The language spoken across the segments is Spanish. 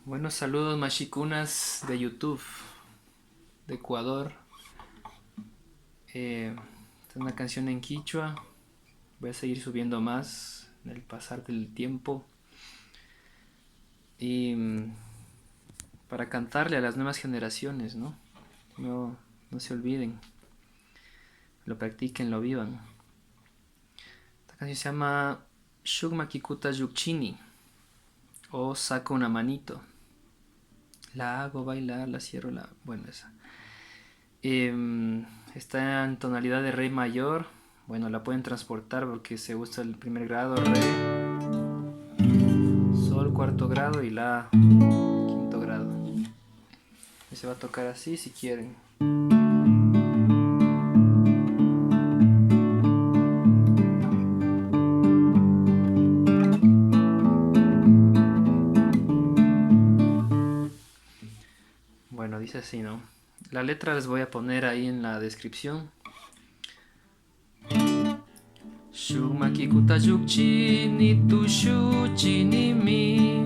Buenos saludos machikunas de YouTube, de Ecuador. Esta es una canción en quichua. Voy a seguir subiendo más en el pasar del tiempo. Y para cantarle a las nuevas generaciones, ¿no? No se olviden. Lo practiquen, lo vivan. Esta canción se llama Shugma Kikuta Yukchini o Saco una manito. La hago bailar, la cierro, la... Bueno, esa. Está en tonalidad de re mayor. Bueno, la pueden transportar porque se usa el primer grado, re, sol cuarto grado y la quinto grado. Y se va a tocar así si quieren. Bueno, dice así, ¿no? La letra les voy a poner ahí en la descripción. Shugma kikuta yukchi ni tu shuchi ni mi.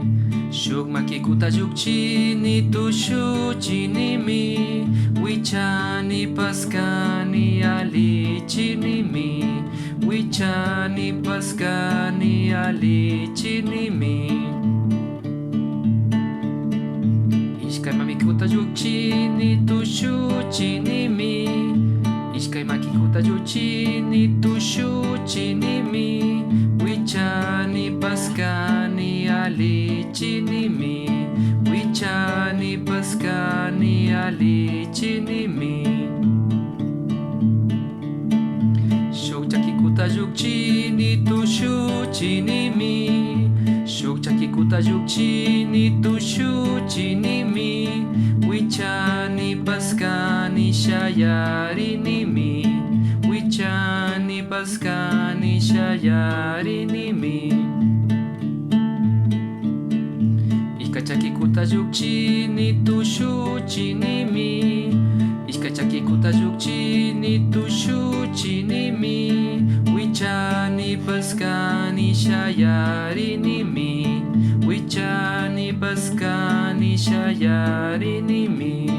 Shugma kikuta yukchi ni tu shuchi ni mi. Wichani paskani alichi ni mi. Wichani paskani alichi ni mi. Ishkai mamikuta yukchi ni tu shuchi ni mi. Ishkai makikuta yuchi ni tushuchi ni mi. Wichani paskani alichi ni mi. Wichani paskani alichi ni mi. Shukcha kikuta yuchi ni tushuchi ni mi. Shukcha kikuta yuchi ni tushuchi ni mi. Wichani paskani shayari ni mi. Wichani paskani shayari ni mi. Ishkachakikuta yukchi ni tushuchi ni mi. Ishkachakikuta yukchi ni tushuchi ni mi. Wichani paskani shayari ni mi. Wichani paskani shayari ni mi.